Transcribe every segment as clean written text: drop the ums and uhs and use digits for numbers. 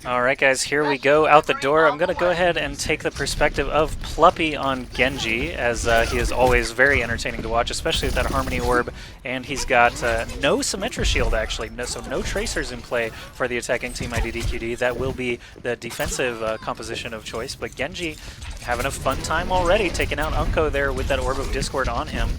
Alright guys, here we go out the door. I'm going to go ahead and take the perspective of Pluppie on Genji, as he is always very entertaining to watch, especially with that Harmony Orb, and he's got no Symmetra Shield actually, so no Tracers in play for the attacking team IDDQD. That will be the defensive composition of choice, but Genji having a fun time already, taking out Unkoe there with that Orb of Discord on him.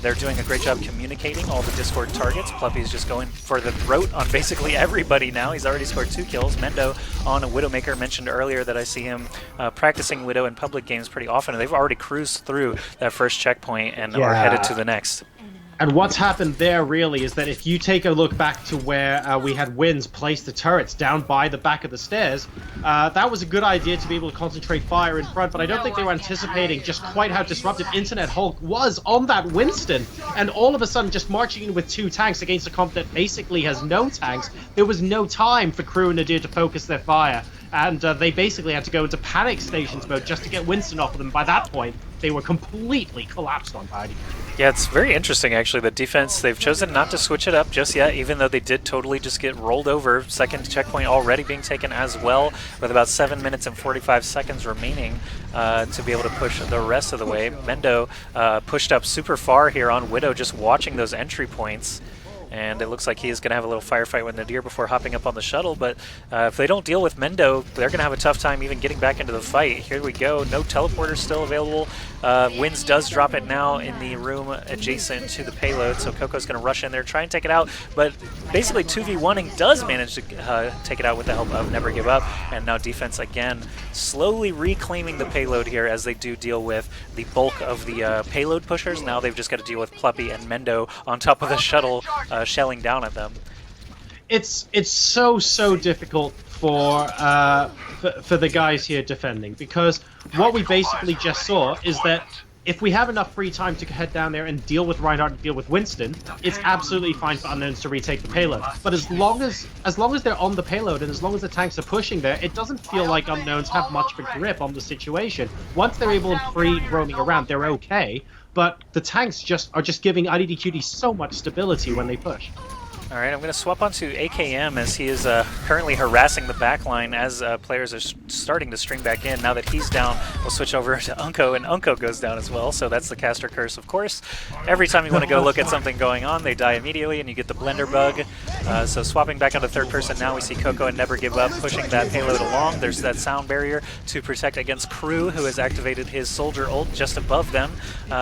They're doing a great job communicating all the Discord targets. Pluppie's just going for the throat on basically everybody now. He's already scored 2 kills. Mendo on a Widowmaker. Mentioned earlier that I see him practicing Widow in public games pretty often, and they've already cruised through that first checkpoint and are headed to the next. And what's happened there really is that if you take a look back to where we had Winz place the turrets down by the back of the stairs, that was a good idea to be able to concentrate fire in front, but I don't think they were anticipating just quite how disruptive InternetHulk was on that Winston. And all of a sudden, just marching in with 2 tanks against a comp that basically has no tanks, there was no time for Kryw and Nadir to focus their fire. And they basically had to go into panic stations mode just to get Winston off of them. By that point, they were completely collapsed on by IDDQD. Yeah, it's very interesting actually. The defense, they've chosen not to switch it up just yet, even though they did totally just get rolled over. Second checkpoint already being taken as well, with about 7 minutes and 45 seconds remaining to be able to push the rest of the way. Mendo pushed up super far here on Widow, just watching those entry points. And it looks like he is going to have a little firefight with Nadir before hopping up on the shuttle, but if they don't deal with Mendo, they're going to have a tough time even getting back into the fight. Here we go, no teleporter still available. Winz does drop it now in the room adjacent to the payload, so Cocco's going to rush in there, try and take it out, but basically 2v1ing does manage to take it out with the help of Nbrgivup, and now defense again slowly reclaiming the payload here as they do deal with the bulk of the payload pushers. Now they've just got to deal with Pluppie and Mendo on top of the shuttle, shelling down at them. It's so difficult for the guys here defending, because what we basically just saw is that if we have enough free time to head down there and deal with Reinhardt and deal with Winston, it's absolutely fine for Unknowns to retake the payload. But as long as they're on the payload and as long as the tanks are pushing there, it doesn't feel like Unknowns have much of a grip on the situation. Once they're able and free roaming around, they're okay. But the tanks are just giving IDDQD so much stability when they push. Alright, I'm going to swap onto AKM as he is currently harassing the backline as players are starting to string back in. Now that he's down, we'll switch over to Unkoe, and Unkoe goes down as well, so that's the caster curse, of course. Every time you want to go look at something going on, they die immediately, and you get the blender bug. So swapping back onto third person now, we see Cocco and Nbrgivup pushing that payload along. There's that sound barrier to protect against Kryw, who has activated his soldier ult just above them.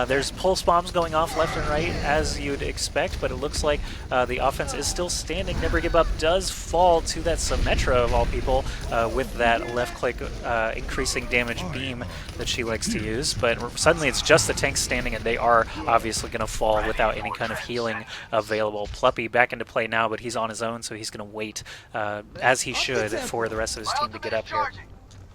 There's pulse bombs going off left and right, as you'd expect, but it looks like the offense is still standing. Nbrgivup does fall to that Symmetra of all people with that left click increasing damage beam that she likes to use, but suddenly it's just the tanks standing and they are obviously going to fall without any kind of healing available. Pluppie back into play now, but he's on his own, so he's going to wait as he should for the rest of his team to get up here.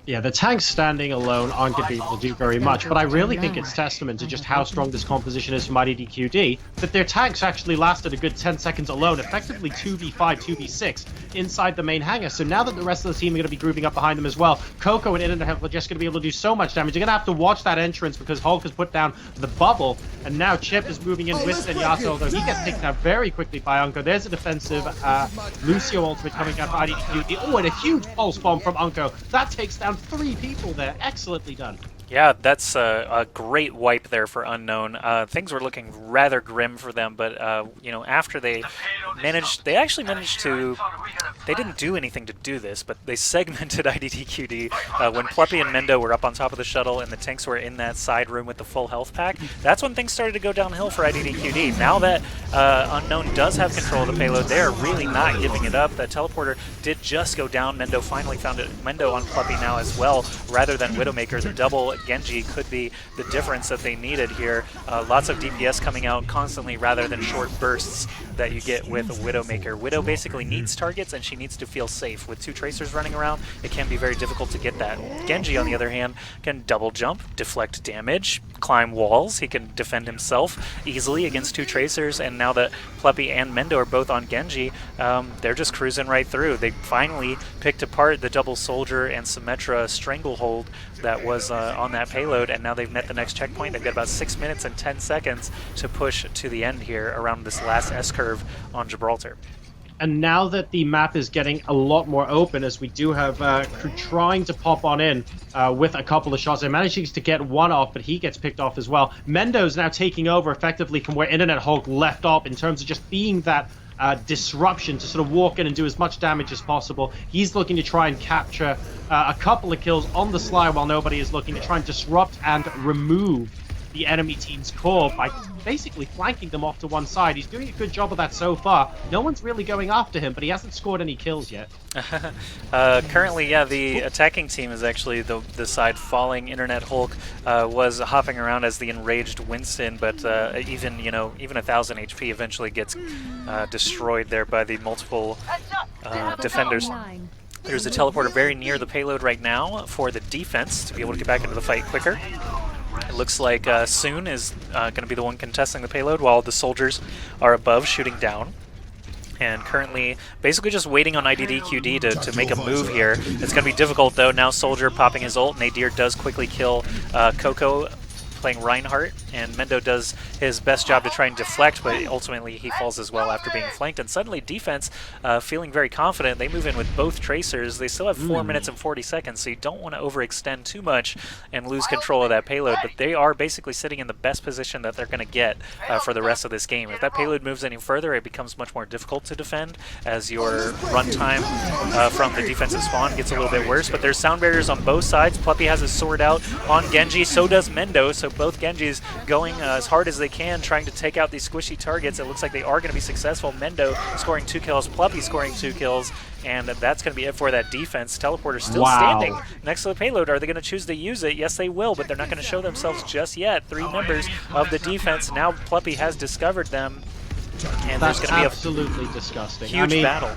Yeah, the tanks standing alone aren't going to be able to do very much, but I really think it's testament to just how strong this composition is from IDDQD, that their tanks actually lasted a good 10 seconds alone, effectively 2v5, 2v6 inside the main hangar. So now that the rest of the team are going to be grouping up behind them as well, Cocco and InternetHulk are just going to be able to do so much damage. You're going to have to watch that entrance because Hulk has put down the bubble, and now Chip is moving in with Senyasa, although he gets taken out very quickly by Unkoe. There's a defensive Lucio ultimate coming out for IDDQD. Oh, and a huge pulse bomb from Unkoe. That takes down 3 people there. Excellently done. Yeah, that's a great wipe there for Unknown. Things were looking rather grim for them, but you know, after they actually managed to, they didn't do anything to do this, but they segmented IDDQD when Pluppie and Mendo were up on top of the shuttle and the tanks were in that side room with the full health pack. That's when things started to go downhill for IDDQD. Now that Unknown does have control of the payload, they're really not giving it up. That teleporter did just go down. Mendo finally found it. Mendo on Pluppie now as well, rather than Widowmaker. The double Genji could be the difference that they needed here. Lots of DPS coming out constantly rather than short bursts that you get with Widowmaker. Widow basically needs targets and she needs to feel safe. With 2 Tracers running around, it can be very difficult to get that. Genji, on the other hand, can double jump, deflect damage, climb walls. He can defend himself easily against 2 Tracers, and now that Pluppie and Mendo are both on Genji, they're just cruising right through. They finally picked apart the double soldier and Symmetra stranglehold that was on that payload, and now they've met the next checkpoint. They've got about 6 minutes and 10 seconds to push to the end here around this last S-curve on Gibraltar. And now that the map is getting a lot more open, as we do have Kryw trying to pop on in with a couple of shots, they're managing to get one off, but he gets picked off as well. Mendo's now taking over effectively from where InternetHulk left off in terms of just being that disruption to sort of walk in and do as much damage as possible. He's looking to try and capture a couple of kills on the sly while nobody is looking, to try and disrupt and remove the enemy team's core by basically flanking them off to one side. He's doing a good job of that so far. No one's really going after him, but he hasn't scored any kills yet. Currently, yeah, the attacking team is actually the side falling. InternetHulk was hopping around as the enraged Winston, but even 1,000 HP eventually gets destroyed there by the multiple defenders. There's a teleporter very near the payload right now for the defense to be able to get back into the fight quicker. It looks like Soon is going to be the one contesting the payload while the soldiers are above shooting down. And currently basically just waiting on IDDQD to make a move here. It's going to be difficult though. Now Soldier popping his ult. Nadir does quickly kill Cocco playing Reinhardt, and Mendo does his best job to try and deflect, but ultimately he falls as well after being flanked. And suddenly defense, feeling very confident, they move in with both tracers. They still have 4 minutes and 40 seconds, so you don't want to overextend too much and lose control of that payload, but they are basically sitting in the best position that they're going to get for the rest of this game. If that payload moves any further, it becomes much more difficult to defend as your runtime from the defensive spawn gets a little bit worse, but there's sound barriers on both sides. Pluppie has his sword out on Genji, so does Mendo, so both Genjis going as hard as they can, trying to take out these squishy targets. It looks like they are going to be successful. Mendo scoring 2 kills, Pluppie scoring 2 kills, and that's going to be it for that defense. Teleporter still standing next to the payload. Are they going to choose to use it? Yes, they will, but they're not going to show themselves just yet. 3 members of the defense. Now Pluppie has discovered them, and that's there's going to be a absolutely disgusting. huge battle.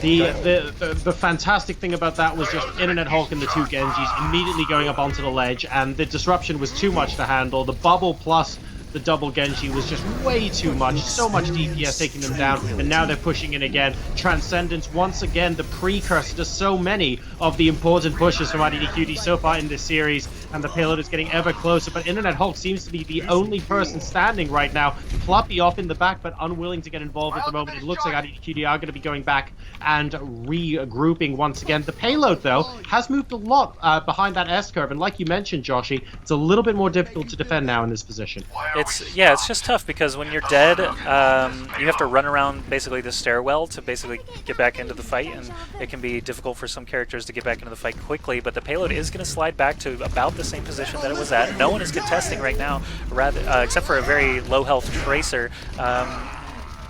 The fantastic thing about that was just InternetHulk and the 2 Genjis immediately going up onto the ledge, and the disruption was too much to handle. The bubble plus the double Genji was just way too much. So much DPS taking them down, and now they're pushing in again. Transcendence, once again, the precursor to so many of the important pushes from IDDQD so far in this series, and the payload is getting ever closer, but InternetHulk seems to be the only person standing right now. Pluppie off in the back, but unwilling to get involved at the moment. It looks like IDDQD are going to be going back and regrouping once again. The payload, though, has moved a lot behind that S-curve, and like you mentioned, Joshy, it's a little bit more difficult to defend now in this position. It's just tough because when you're dead, you have to run around basically the stairwell to basically get back into the fight, and it can be difficult for some characters to get back into the fight quickly, but the payload is going to slide back to about the same position that it was at. No one is contesting right now, rather except for a very low health Tracer.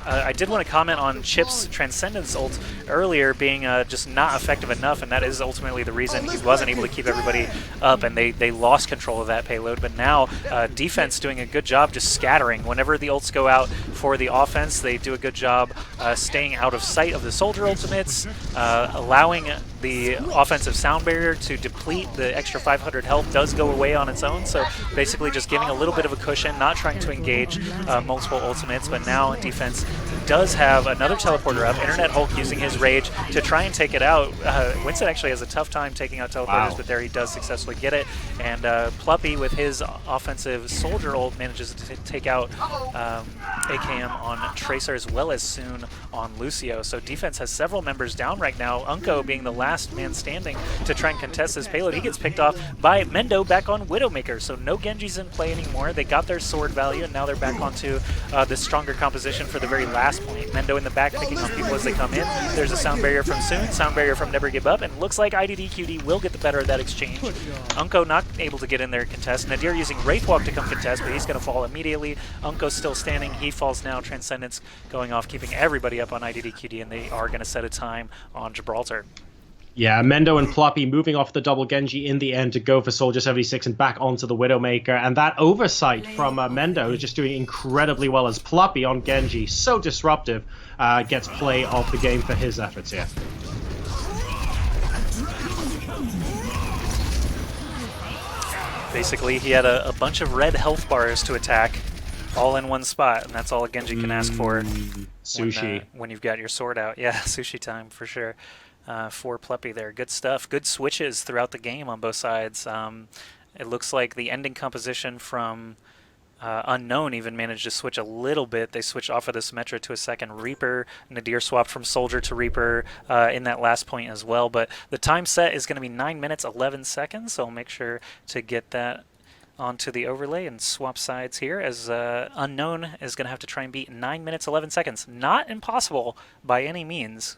I did want to comment on Chip's Transcendence ult earlier being just not effective enough, and that is ultimately the reason he wasn't able to keep everybody up, and they lost control of that payload. But now defense doing a good job just scattering. Whenever the ults go out for the offense, they do a good job staying out of sight of the soldier ultimates, allowing the offensive sound barrier to deplete. The extra 500 health does go away on its own, so basically just giving a little bit of a cushion, not trying to engage multiple ultimates. But now defense does have another teleporter up. InternetHulk using his rage to try and take it out. Winston actually has a tough time taking out teleporters, but there he does successfully get it. And Pluppie with his offensive soldier ult manages to take out AKM on Tracer as well as Soon on Lucio. So defense has several members down right now. Unkoe being the last man standing to try and contest this payload. He gets picked off by Mendo back on Widowmaker. So no Genjis in play anymore. They got their sword value, and now they're back onto the stronger composition for the very last point. Mendo in the back picking on people as they come in. There's a sound barrier from Soon, sound barrier from Nbrgivup, and looks like IDDQD will get the better of that exchange. Unkoe not able to get in there and contest. Nadir using Wraithwalk to come contest, but he's going to fall immediately. Unkoe's still standing. He falls now. Transcendence going off, keeping everybody up on IDDQD, and they are going to set a time on Gibraltar. Yeah, Mendo and Pluppie moving off the double Genji in the end to go for Soldier 76 and back onto the Widowmaker. And that oversight from Mendo is just doing incredibly well as Pluppie on Genji, so disruptive, gets play of the game for his efforts here. Basically, he had a bunch of red health bars to attack all in one spot, and that's all a Genji can ask for. Sushi. When you've got your sword out. Yeah, sushi time for sure. For Pluppie there. Good stuff. Good switches throughout the game on both sides. It looks like the ending composition from Unknown even managed to switch a little bit. They switched off of the Symmetra to a second Reaper. Nadir swapped from Soldier to Reaper in that last point as well. But the time set is going to be 9 minutes, 11 seconds, so I'll make sure to get that onto the overlay and swap sides here, as Unknown is going to have to try and beat 9 minutes, 11 seconds. Not impossible by any means.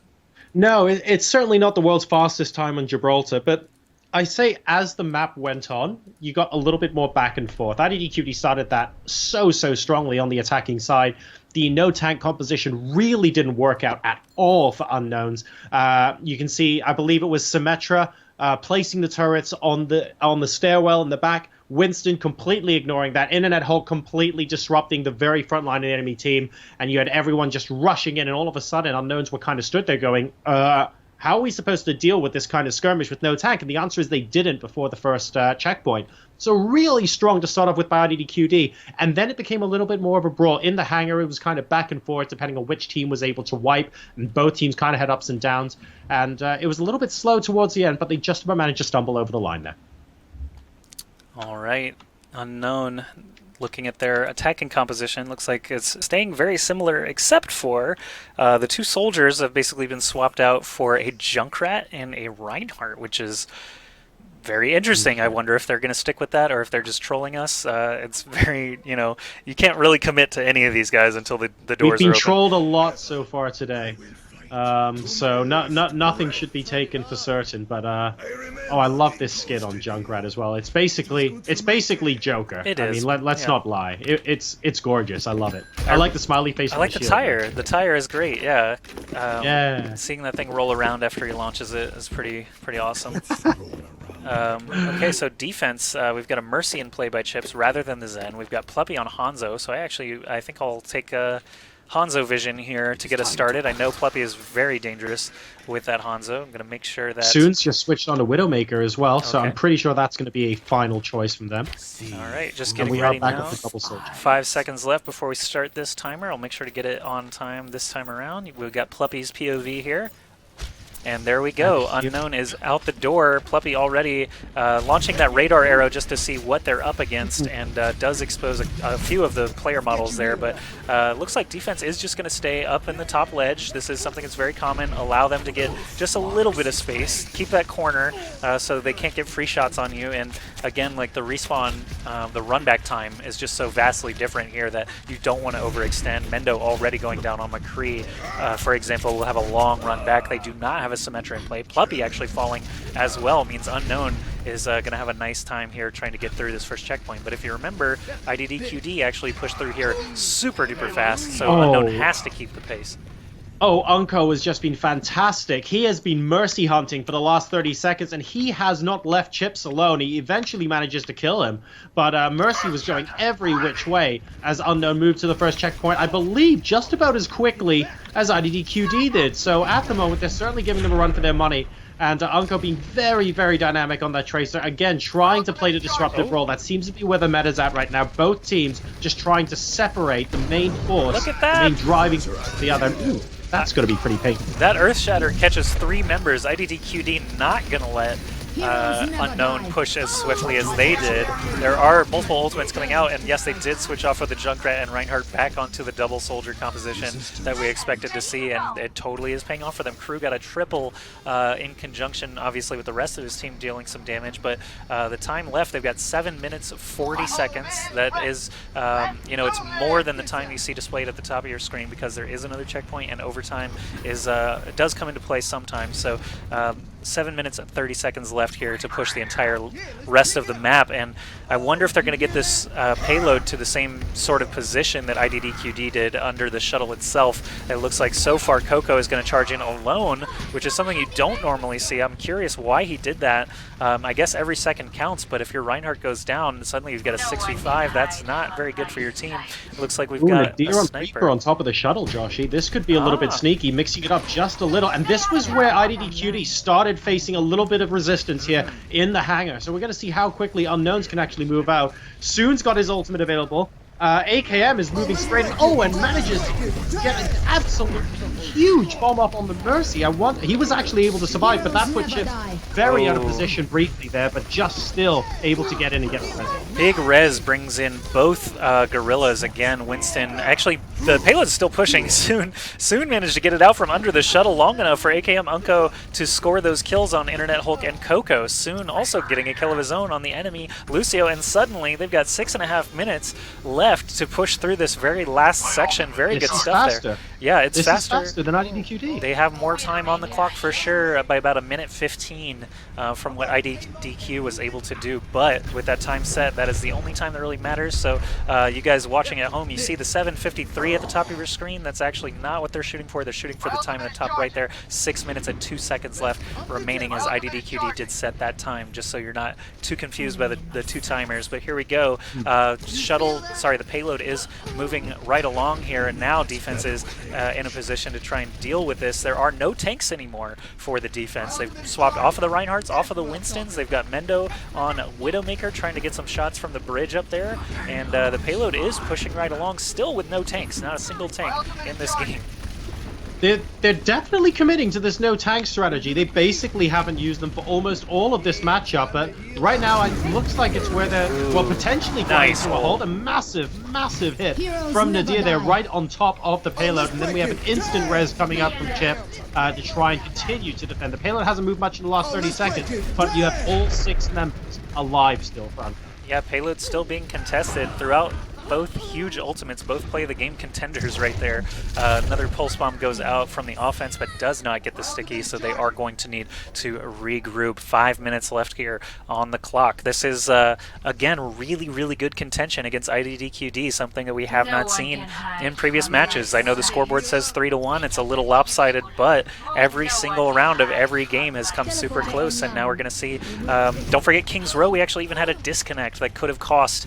No, it's certainly not the world's fastest time on Gibraltar, but I say as the map went on, you got a little bit more back and forth. IDDQD started that so strongly on the attacking side. The no-tank composition really didn't work out at all for Unknowns. You can see, I believe it was Symmetra placing the turrets on the stairwell in the back. Winston completely ignoring that. InternetHulk completely disrupting the very front line of the enemy team. And you had everyone just rushing in, and all of a sudden, Unknowns were kind of stood there going, how are we supposed to deal with this kind of skirmish with no tank? And the answer is they didn't before the first checkpoint. So really strong to start off with by IDDQD. And then it became a little bit more of a brawl. In the hangar, it was kind of back and forth depending on which team was able to wipe. And both teams kind of had ups and downs. And it was a little bit slow towards the end, but they just about managed to stumble over the line there. All right. Unknown, looking at their attacking composition, looks like it's staying very similar, except for the two soldiers have basically been swapped out for a Junkrat and a Reinhardt, which is very interesting. I wonder if they're going to stick with that or if they're just trolling us. It's very, you can't really commit to any of these guys until the doors are open. We've been trolled a lot so far today. So nothing should be taken for certain, but oh, I love this skin on Junkrat as well. It's basically Joker. It is. I mean, let's not lie. It's gorgeous. I love it. I like the smiley face. I like the tire. The tire is great. Yeah. Yeah. Seeing that thing roll around after he launches it is pretty awesome. Okay, so defense, we've got a Mercy in play by Chips rather than the Zen. We've got Pluppie on Hanzo, so I think I'll take Hanzo vision here to get us started. I know Pluppie is very dangerous with that Hanzo. I'm going to make sure that... Soon's just switched on to Widowmaker as well, so I'm pretty sure that's going to be a final choice from them. All right, just getting ready now. 5 seconds left before we start this timer. I'll make sure to get it on time this time around. We've got Pluppie's POV here. And there we go. Unknown is out the door. Pluppie already launching that radar arrow just to see what they're up against, and does expose a few of the player models there. But looks like defense is just going to stay up in the top ledge. This is something that's very common. Allow them to get just a little bit of space. Keep that corner so they can't get free shots on you. And again, like the respawn, the run back time is just so vastly different here that you don't want to overextend. Mendo already going down on McCree, for example, will have a long run back. They do not have a Symmetra in play. Pluppie actually falling as well means Unknown is going to have a nice time here trying to get through this first checkpoint. But if you remember, IDDQD actually pushed through here super duper fast, so Unknown has to keep the pace. Oh, Unkoe has just been fantastic. He has been mercy hunting for the last 30 seconds, and he has not left Chips alone. He eventually manages to kill him, but Mercy was going every which way as Unknown moved to the first checkpoint, I believe, just about as quickly as IDDQD did. So at the moment, they're certainly giving them a run for their money. And Unkoe being very, very dynamic on that Tracer. Again, trying to play the disruptive role. That seems to be where the meta's at right now. Both teams just trying to separate the main force, Look at that. the main driving the other. Ooh, that's going to be pretty painful. That Earth Shatter catches 3 members. IDDQD not going to let Unknown push as swiftly as they did. There are multiple ultimates coming out, and yes, they did switch off of the Junkrat and Reinhardt back onto the double soldier composition that we expected to see, and it totally is paying off for them. Kryw got a triple in conjunction, obviously, with the rest of his team dealing some damage, but the time left, they've got 7 minutes 40 seconds. That is, it's more than the time you see displayed at the top of your screen because there is another checkpoint, and overtime is it does come into play sometimes. So 7 minutes and 30 seconds left here to push the entire rest of the map, and I wonder if they're going to get this payload to the same sort of position that IDDQD did under the shuttle itself. It looks like so far Cocco is going to charge in alone, which is something you don't normally see. I'm curious why he did that. I guess every second counts, but if your Reinhardt goes down, suddenly you've got a 6v5. That's not very good for your team. It looks like we've got a sniper on top of the shuttle, Joshy. This could be a little bit sneaky, mixing it up just a little, and this was where IDDQD started facing a little bit of resistance here in the hangar. So we're going to see how quickly Unknowns can actually move out. Soon's got his ultimate available. AKM is moving straight in. Oh, and manages to get an absolutely huge bomb up on the Mercy. He was actually able to survive, but that put Chips very out of position briefly there, but just still able to get in and get the res. Big res brings in both gorillas again. Winston, actually, the payload's still pushing. Soon managed to get it out from under the shuttle long enough for AKM Unkoe to score those kills on InternetHulk and Cocco. Soon also getting a kill of his own on the enemy, Lucio, and suddenly they've got 6.5 minutes left to push through this very last section. Very good stuff faster. there. Yeah, it's this faster. Is faster than IDDQD. They have more time on the clock for sure, by about 1:15 from what IDDQ was able to do. But with that time set, that is the only time that really matters. So you guys watching at home, you see the 7:53 at the top of your screen. That's actually not what they're shooting for. They're shooting for the time in the top right there. 6 minutes and 2 seconds left remaining as IDDQD did set that time, just so you're not too confused by the two timers. But here we go. The payload is moving right along here, and now defense is in a position to try and deal with this. There are no tanks anymore for the defense. They've swapped off of the Reinhardts, off of the Winstons. They've got Mendo on Widowmaker trying to get some shots from the bridge up there, and the payload is pushing right along, still with no tanks, not a single tank in this game. They're definitely committing to this no tank strategy. They basically haven't used them for almost all of this matchup, but right now it looks like it's where they're potentially going to hold a massive hit from Nadir there right on top of the payload, and then we have an instant res coming up from Chip to try and continue to defend. The payload hasn't moved much in the last 30 seconds, but you have all 6 members alive still, Fran. Yeah, payload still being contested throughout. Both huge ultimates, both play the game contenders right there. Another pulse bomb goes out from the offense, but does not get the sticky, so they are going to need to regroup. 5 minutes left here on the clock. This is, again, really good contention against IDDQD, something that we have not seen in previous matches. I know the scoreboard says 3-1. It's a little lopsided, but every single round of every game has come super close, and now we're going to see. Don't forget King's Row. We actually even had a disconnect that could have cost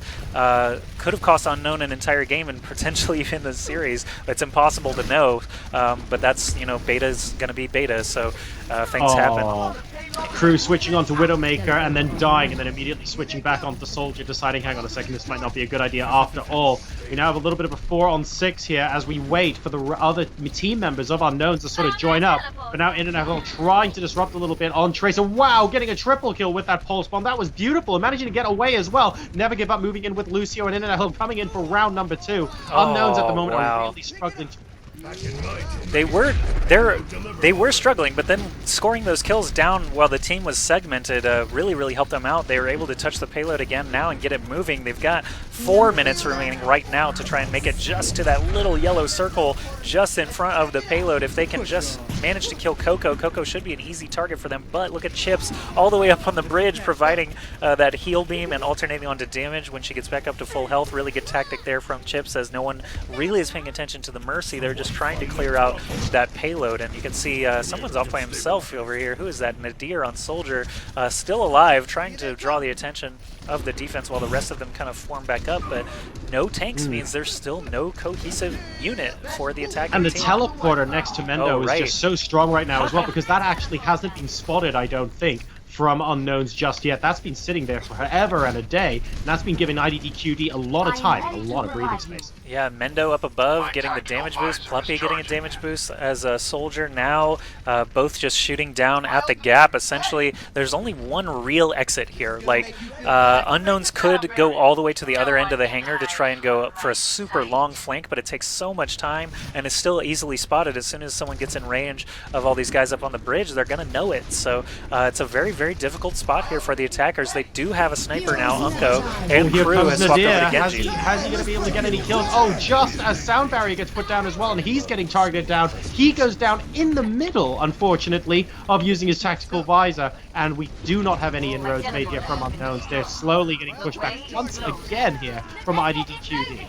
Unknown an entire game and potentially even the series. It's impossible to know, but that's, beta's gonna be beta, so things happen. Kryw switching onto Widowmaker and then dying, and then immediately switching back onto Soldier, deciding, hang on a second, this might not be a good idea after all. We now have a little bit of a 4-on-6 here as we wait for the other team members of Unknowns to sort of join up. But now InternetHulk trying to disrupt a little bit on Tracer. Wow, getting a triple kill with that pulse bomb. That was beautiful, and managing to get away as well. Never Give Up moving in with Lucio, and InternetHulk coming in for round number 2. Unknowns at the moment are really struggling to... They were struggling, but then scoring those kills down while the team was segmented really helped them out. They were able to touch the payload again now and get it moving. They've got 4 minutes remaining right now to try and make it just to that little yellow circle just in front of the payload. If they can just manage to kill Cocco, Cocco should be an easy target for them, but look at Chips all the way up on the bridge providing that heal beam and alternating onto damage when she gets back up to full health. Really good tactic there from Chips, as no one really is paying attention to the Mercy. They're just trying to clear out that payload, and you can see someone's off by himself over here. Who is that? Nadir on Soldier, still alive, trying to draw the attention of the defense while the rest of them kind of form back up, but no tanks means there's still no cohesive unit for the attacking team. And the team. Teleporter next to Mendo is just so strong right now as well, because that actually hasn't been spotted, I don't think, from Unknowns just yet. That's been sitting there forever and a day, and that's been giving IDDQD a lot of time, a lot of breathing space. Yeah, Mendo up above getting the damage boost, Pluppie getting a damage boost as a Soldier now, both just shooting down at the gap. Essentially, there's only one real exit here. Like, Unknowns could go all the way to the other end of the hangar to try and go for a super long flank, but it takes so much time and is still easily spotted. As soon as someone gets in range of all these guys up on the bridge, they're going to know it. So it's a very difficult spot here for the attackers. They do have a sniper now, Unkoe, and Kryw has swapped over to Genji. How's he going to be able to get any kills? Oh, just as Sound Barrier gets put down as well, and he's getting targeted down. He goes down in the middle, unfortunately, of using his tactical visor, and we do not have any inroads made here from Unknowns. They're slowly getting pushed back once again here from IDDQD.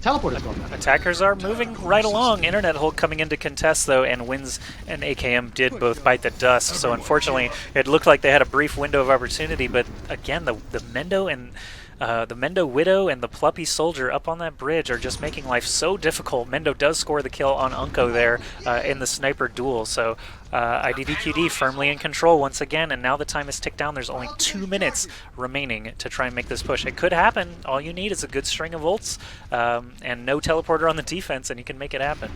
Teleporter's gone now. Attackers are moving right along. InternetHulk coming in to contest, though, and Winz and AKM did both bite the dust. So unfortunately, it looked like they had a brief window of opportunity. But again, the Mendo and The Mendo Widow and the Pluppie Soldier up on that bridge are just making life so difficult. Mendo does score the kill on Unkoe there in the sniper duel, so IDDQD firmly in control once again, and now the time is ticked down. There's only 2 minutes remaining to try and make this push. It could happen. All you need is a good string of ults and no teleporter on the defense, and you can make it happen.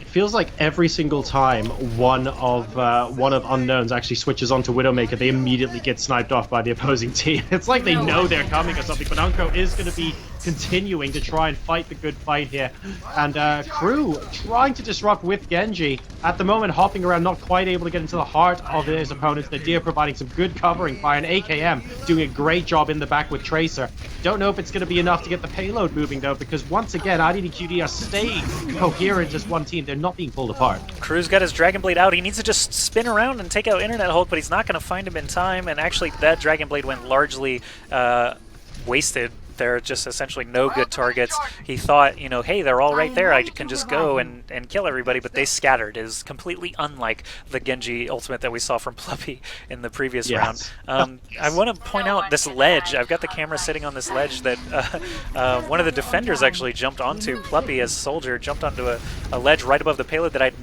Feels like every single time one of Unknowns actually switches onto Widowmaker, they immediately get sniped off by the opposing team. It's like they know they're coming or something, but Unkoe is going to be continuing to try and fight the good fight here. And Kryw trying to disrupt with Genji. At the moment, hopping around, not quite able to get into the heart of his opponents. Nadir providing some good covering by an AKM, doing a great job in the back with Tracer. Don't know if it's going to be enough to get the payload moving, though, because once again, IDDQD are staying coherent as one team. They're not being pulled apart. Kryw's got his Dragon Blade out. He needs to just spin around and take out InternetHulk, but he's not going to find him in time. And actually, that Dragon Blade went largely wasted. There are just essentially no good targets. He thought, you know, hey, they're all right there. I can just go and kill everybody, but they scattered. It is completely unlike the Genji ultimate that we saw from Pluppie in the previous round. I want to point out this ledge. I've got the camera sitting on this ledge that one of the defenders actually jumped onto. Pluppie as Soldier jumped onto a ledge right above the payload that I'd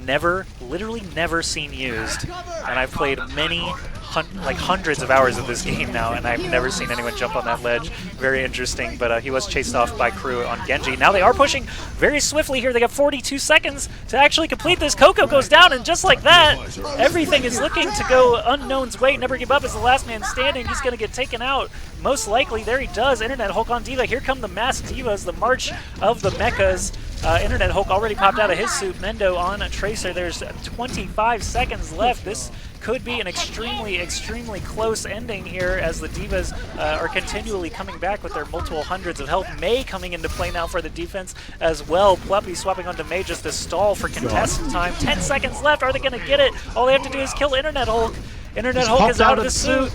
literally never seen used. And I've played many hundreds of hours of this game now, and I've never seen anyone jump on that ledge. Very interesting, but he was chased off by Kryw on Genji. Now they are pushing very swiftly here. They got 42 seconds to actually complete this. Cocco goes down, and just like that, everything is looking to go Unknown's way. Nbrgivup is the last man standing. He's going to get taken out. Most likely, there he does. InternetHulk on D.Va. Here come the mass Divas, the march of the mechas. InternetHulk already popped out of his suit. Mendo on a Tracer. There's 25 seconds left. This could be an extremely, extremely close ending here as the Divas are continually coming back with their multiple hundreds of health. Mei coming into play now for the defense as well. Pluppie swapping onto Mei just to stall for contest time. 10 seconds left. Are they going to get it? All they have to do is kill InternetHulk. InternetHulk is out of the suit.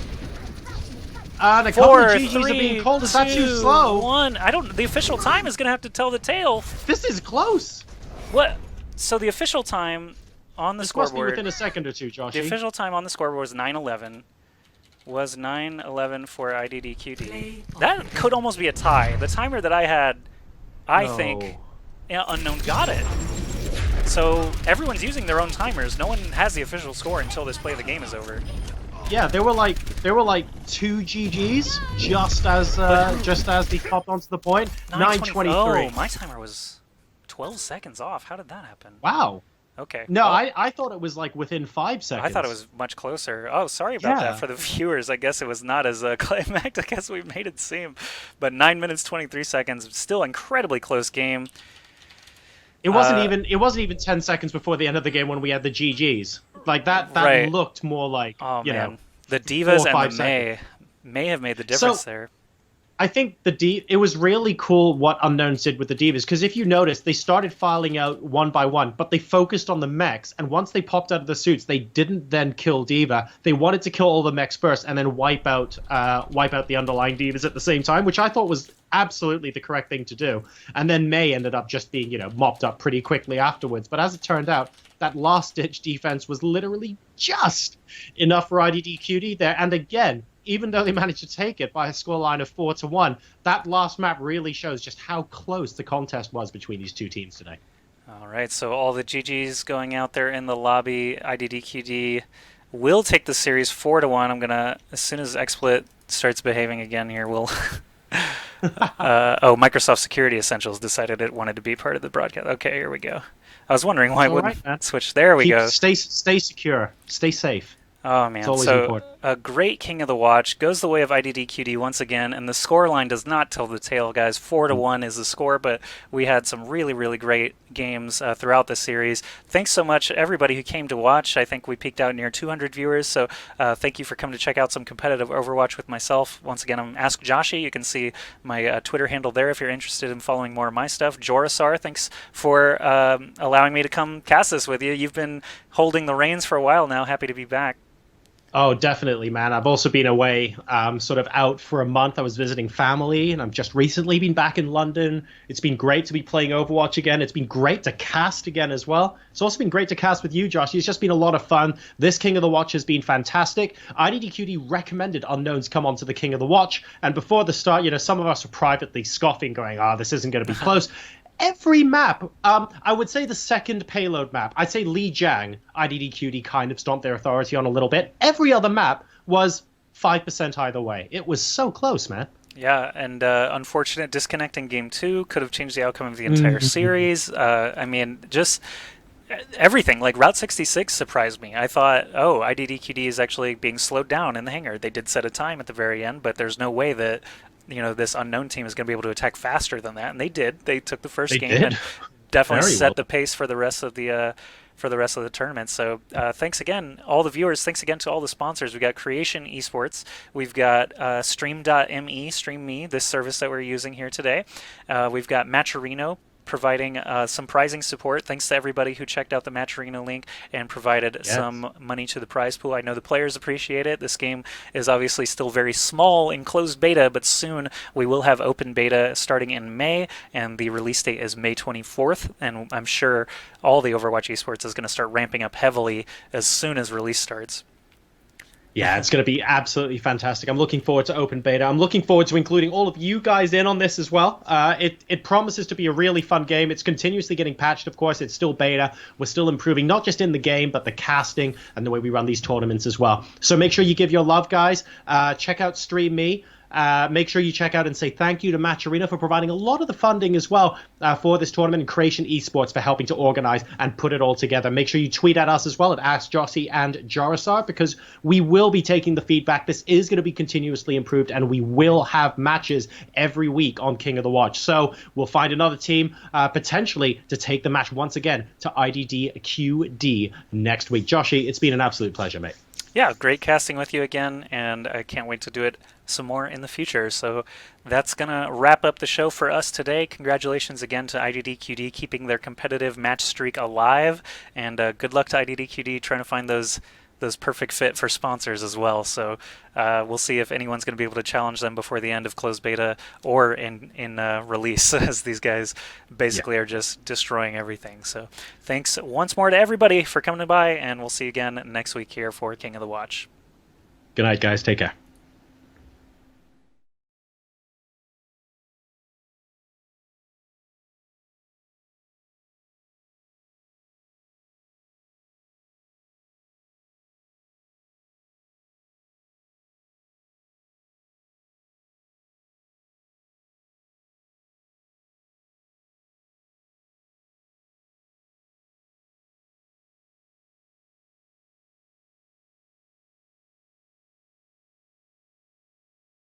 And a couple of GGs are being called. Is that too slow? 1. The official time is going to have to tell the tale. This is close. What? So the official time on the scoreboard. Must be within a second or two, Josh. The official time on the scoreboard was 9:11. Was 9:11 for IDDQD. That could almost be a tie. The timer that I had, I think, Unknown got it. So everyone's using their own timers. No one has the official score until this play of the game is over. Yeah, there were like 2 GGs just as they popped onto the point. 9:23. Oh, my timer was 12 seconds off. How did that happen? Wow. Okay. No, well, I thought it was like within 5 seconds. I thought it was much closer. Oh, sorry about that for the viewers. I guess it was not as climactic as we made it seem. But 9 minutes 23 seconds, still incredibly close game. It wasn't even 10 seconds before the end of the game when we had the GGs. Like that looked more like you know, the Divas and the Mei have made the difference there. I think it was really cool what Unknowns did with the Divas, because if you notice, they started filing out one by one, but they focused on the mechs, and once they popped out of the suits, they didn't then kill D.Va. They wanted to kill all the mechs first, and then wipe out the underlying Divas at the same time, which I thought was absolutely the correct thing to do. And then Mei ended up just being, mopped up pretty quickly afterwards. But as it turned out, that last-ditch defense was literally just enough for IDDQD there. And again, even though they managed to take it by a scoreline of 4-1, that last map really shows just how close the contest was between these two teams today. All right, so all the GGs going out there in the lobby. IDDQD will take the series 4-1. I'm gonna, as soon as XSplit starts behaving again here, we'll. Microsoft Security Essentials decided it wanted to be part of the broadcast. Okay, here we go. I was wondering why it wouldn't switch. There we go. Stay secure. Stay safe. Oh, man. So a great King of the Watch goes the way of IDDQD once again, and the score line does not tell the tale, guys. 4-1 is the score, but we had some really, really great games throughout the series. Thanks so much, everybody who came to watch. I think we peaked out near 200 viewers, so thank you for coming to check out some competitive Overwatch with myself. Once again, I'm Ask Joshy. You can see my Twitter handle there if you're interested in following more of my stuff. Jorasar, thanks for allowing me to come cast this with you. You've been holding the reins for a while now. Happy to be back. Oh, definitely, man. I've also been away, sort of out for a month. I was visiting family, and I've just recently been back in London. It's been great to be playing Overwatch again. It's been great to cast again as well. It's also been great to cast with you, Josh. It's just been a lot of fun. This King of the Watch has been fantastic. IDDQD recommended Unknowns come onto the King of the Watch, and before the start, some of us were privately scoffing, going, this isn't going to be close. Every map, I would say the second payload map, I'd say Lijiang, IDDQD kind of stomped their authority on a little bit. Every other map was 5% either way. It was so close, man. Yeah, and unfortunate disconnect in Game 2 could have changed the outcome of the entire series. I mean, just everything. Like, Route 66 surprised me. I thought, IDDQD is actually being slowed down in the hangar. They did set a time at the very end, but there's no way that this unknown team is going to be able to attack faster than that, and they did. They took the first game and definitely set the pace for the rest of the tournament. So thanks again, all the viewers. Thanks again to all the sponsors. We got Creation Esports. We've got Stream.me, this service that we're using here today. We've got Matcherino providing some prizing support. Thanks to everybody who checked out the Matcherino link and provided some money to the prize pool. I know the players appreciate it. This game is obviously still very small in closed beta, but soon we will have open beta starting in May, and the release date is May 24th, and I'm sure all the Overwatch esports is going to start ramping up heavily as soon as release starts. Yeah, it's going to be absolutely fantastic. I'm looking forward to open beta. I'm looking forward to including all of you guys in on this as well. It promises to be a really fun game. It's continuously getting patched, of course. It's still beta. We're still improving, not just in the game, but the casting and the way we run these tournaments as well. So make sure you give your love, guys. Check out Stream Me. Make sure you check out and say thank you to Matcherino for providing a lot of the funding as well for this tournament, and Creation Esports for helping to organize and put it all together. Make sure you tweet at us as well at AskJossie and Jorisar, because we will be taking the feedback. This is going to be continuously improved, and we will have matches every week on King of the Watch. So we'll find another team potentially to take the match once again to IDDQD next week. Joshy, it's been an absolute pleasure, mate. Yeah, great casting with you again, and I can't wait to do it some more in the future. So that's going to wrap up the show for us today. Congratulations again to IDDQD keeping their competitive match streak alive, and good luck to IDDQD trying to find those perfect fit for sponsors as well. So we'll see if anyone's going to be able to challenge them before the end of closed beta or in release, as these guys basically are just destroying everything. So thanks once more to everybody for coming by, and we'll see you again next week here for King of the Watch. Good night, guys. Take care.